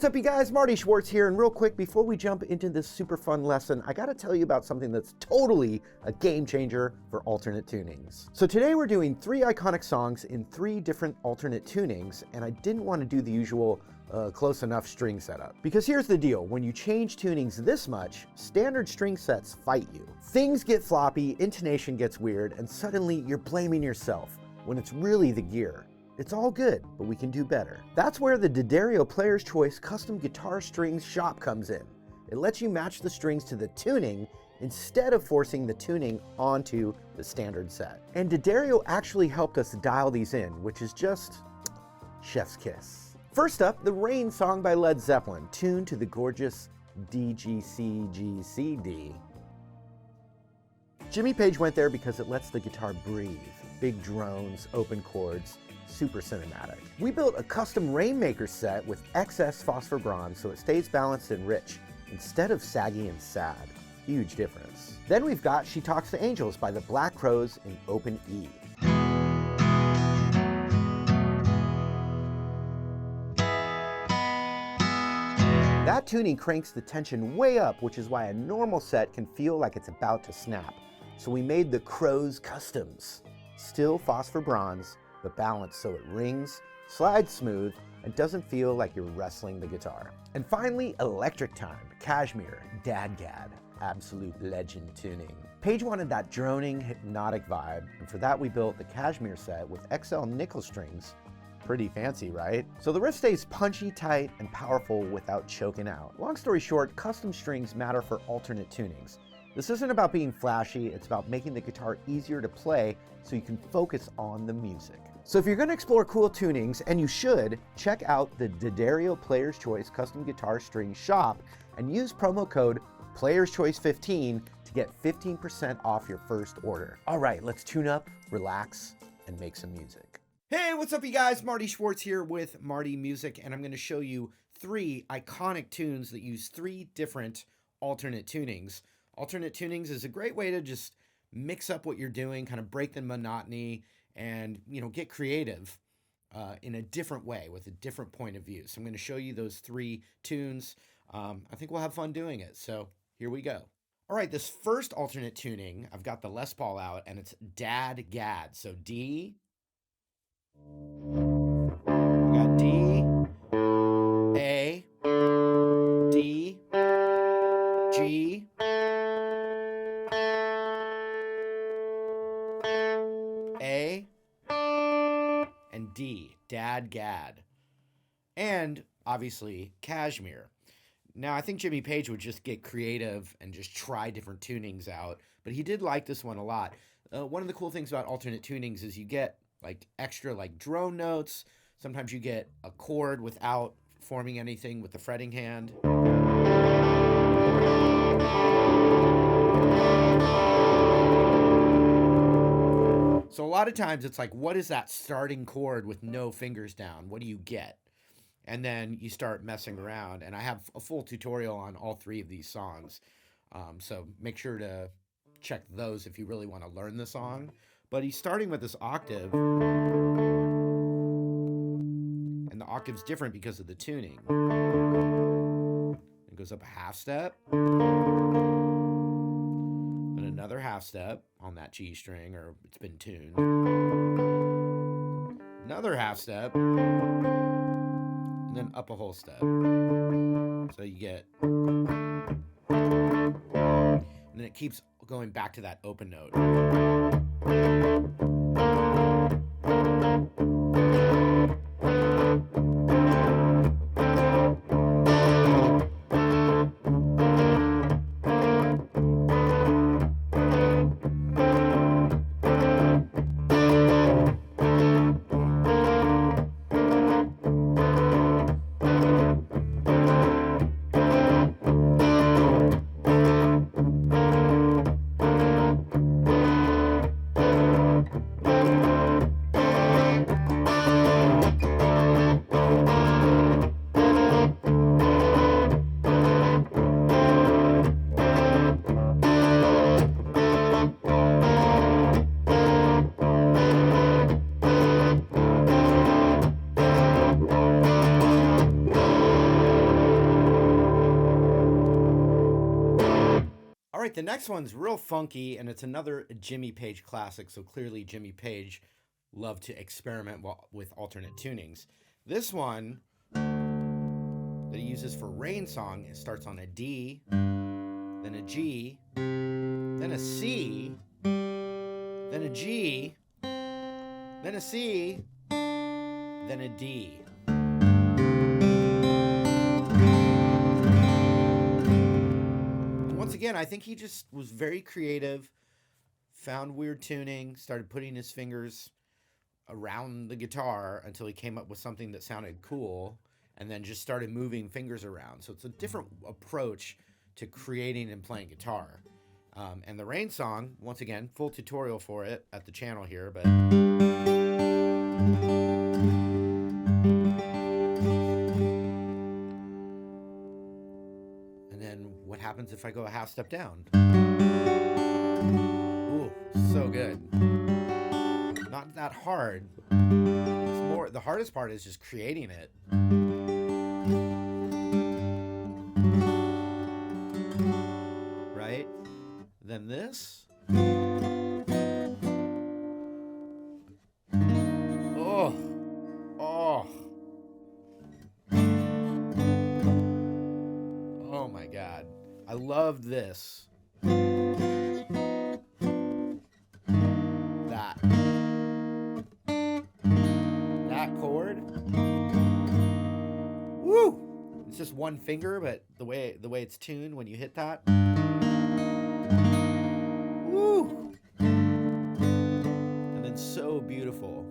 what's up you guys? Marty Schwartz here, and real quick before we jump into this super fun lesson, I gotta tell you about something that's totally a game changer for alternate tunings. So today we're doing 3 iconic songs in 3 different alternate tunings, and I didn't want to do the usual close enough string setup. Because here's the deal, when you change tunings this much, standard string sets fight you. Things get floppy, intonation gets weird, and suddenly you're blaming yourself, when it's really the gear. It's all good, but we can do better. That's where the DADGAD Player's Choice Custom Guitar Strings Shop comes in. It lets you match the strings to the tuning instead of forcing the tuning onto the standard set. And DADGAD actually helped us dial these in, which is just chef's kiss. First up, the Rain song by Led Zeppelin, tuned to the gorgeous D-G-C-G-C-D. Jimmy Page went there because it lets the guitar breathe. Big drones, open chords, super cinematic. We built a custom Rainmaker set with excess phosphor bronze so it stays balanced and rich instead of saggy and sad. Huge difference. Then we've got She Talks to Angels by the Black Crowes in open E. That tuning cranks the tension way up, which is why a normal set can feel like it's about to snap. So we made the Crowes Customs. Still phosphor bronze, but balanced so it rings, slides smooth, and doesn't feel like you're wrestling the guitar. And finally, Electric Time, Kashmir, DADGAD, absolute legend tuning. Page wanted that droning, hypnotic vibe, and for that we built the Kashmir set with XL nickel strings. Pretty fancy, right? So the riff stays punchy, tight, and powerful without choking out. Long story short, custom strings matter for alternate tunings. This isn't about being flashy, it's about making the guitar easier to play so you can focus on the music. So if you're going to explore cool tunings, and you should, check out the DADGAD Player's Choice Custom Guitar String Shop and use promo code PLAYER'S-CHOICE15 to get 15% off your first order. All right, let's tune up, relax, and make some music. Hey, what's up you guys? Marty Schwartz here with Marty Music, and I'm going to show you 3 iconic tunes that use 3 different alternate tunings. Alternate tunings is a great way to just mix up what you're doing, kind of break the monotony, and get creative in a different way with a different point of view. So I'm going to show you those 3 tunes. I think we'll have fun doing it. So here we go. All right, this first alternate tuning, I've got the Les Paul out, and it's DADGAD. So D, we got D, A, D, G, A, and D, DADGAD, and obviously Kashmir. Now I think Jimmy Page would just get creative and just try different tunings out, but he did like this one a lot. One of the cool things about alternate tunings is you get like extra like drone notes. Sometimes you get a chord without forming anything with the fretting hand. So a lot of times it's like, what is that starting chord with no fingers down? What do you get? And then you start messing around. And I have a full tutorial on all 3 of these songs. So make sure to check those if you really want to learn the song. But he's starting with this octave. And the octave's different because of the tuning. It goes up a half step. Another half step on that G string, or it's been tuned. Another half step, and then up a whole step. So you get, and then it keeps going back to that open note. right, the next one's real funky, and it's another Jimmy Page classic, so clearly Jimmy Page loved to experiment with alternate tunings. This one that he uses for Rain Song, it starts on a D, then a G, then a C, then a G, then a C, then a D. And once again, I think he just was very creative, found weird tuning, started putting his fingers around the guitar until he came up with something that sounded cool, and then just started moving fingers around. So it's a different approach to creating and playing guitar. And the Rain Song, once again, full tutorial for it at the channel here, but... And then what happens if I go a half step down? Ooh, so good. Not that hard. It's more, the hardest part is just creating it. Right? Then this. Oh. Oh. Oh my God. I love this. That chord. Woo! It's just one finger, but the way it's tuned when you hit that. Woo! And then so beautiful.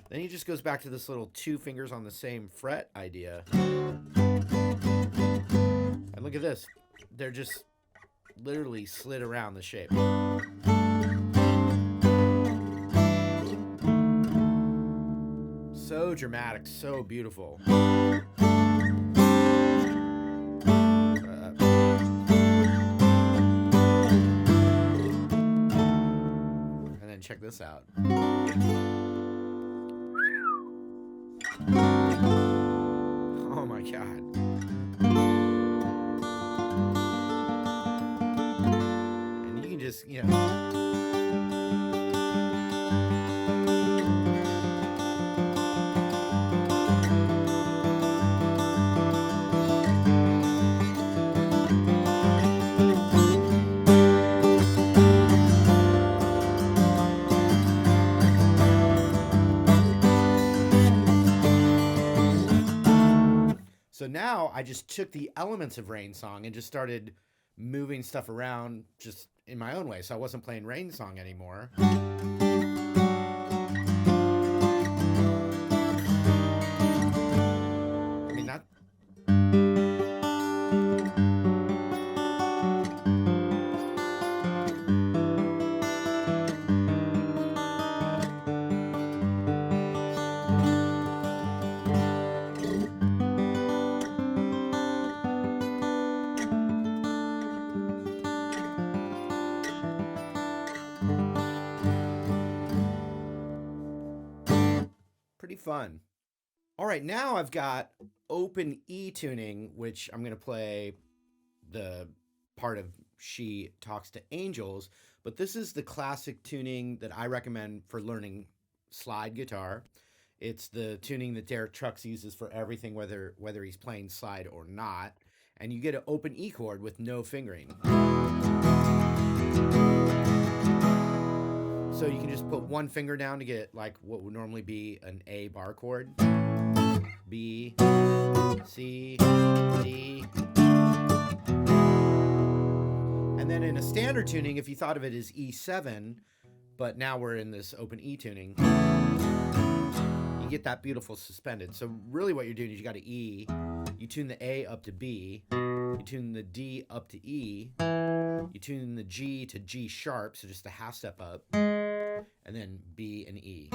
Then he just goes back to this little two fingers on the same fret idea. And look at this. They're just literally slid around the shape. So dramatic, so beautiful. And then check this out. Oh my God. And you can just, you know. So now I just took the elements of Rain Song and just started moving stuff around just in my own way. So I wasn't playing Rain Song anymore. I mean, that... pretty fun. All right, now I've got open E tuning, which I'm going to play the part of She Talks to Angels, but this is the classic tuning that I recommend for learning slide guitar. It's the tuning that Derek Trucks uses for everything, whether he's playing slide or not, and you get an open E chord with no fingering. So you can just put one finger down to get like what would normally be an A bar chord. B, C, D. And then in a standard tuning, if you thought of it as E7, but now we're in this open E tuning, you get that beautiful suspended. So really what you're doing is you got an E, you tune the A up to B, you tune the D up to E, you tune the G to G sharp, so just a half step up, and then B and E.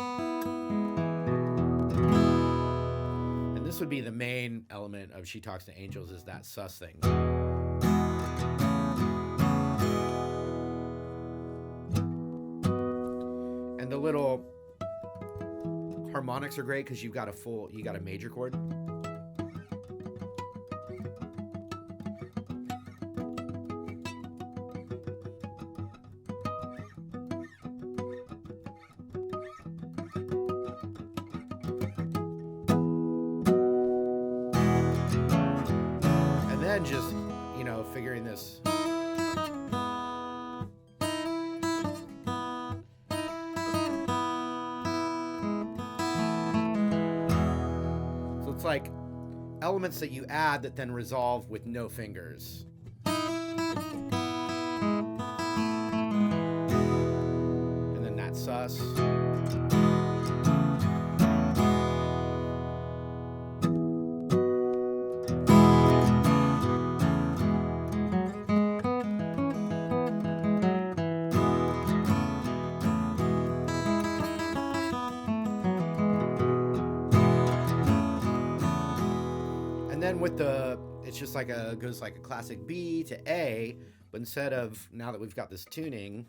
And this would be the main element of She Talks to Angels, is that sus thing. And the little harmonics are great because you got a major chord. then just, you know, figuring this. So it's like elements that you add that then resolve with no fingers. And then that sus. And then with the, it's just like goes like a classic B to A, but instead of, now that we've got this tuning,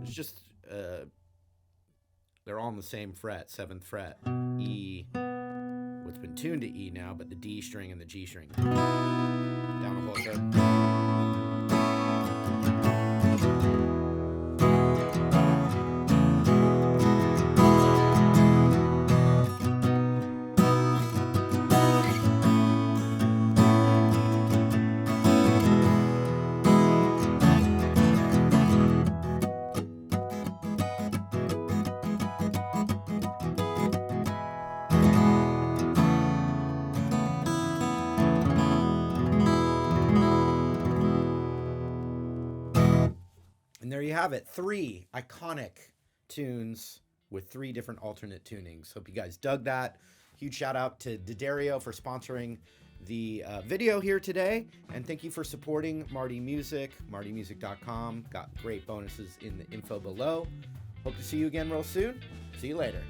it's just, they're all on the same fret, 7th fret, E, what's been tuned to E now, but the D string and the G string. Down a whole third. And there you have it, 3 iconic tunes with 3 different alternate tunings. Hope you guys dug that. Huge shout out to D'Addario for sponsoring the video here today. And thank you for supporting Marty Music, martymusic.com. Got great bonuses in the info below. Hope to see you again real soon. See you later.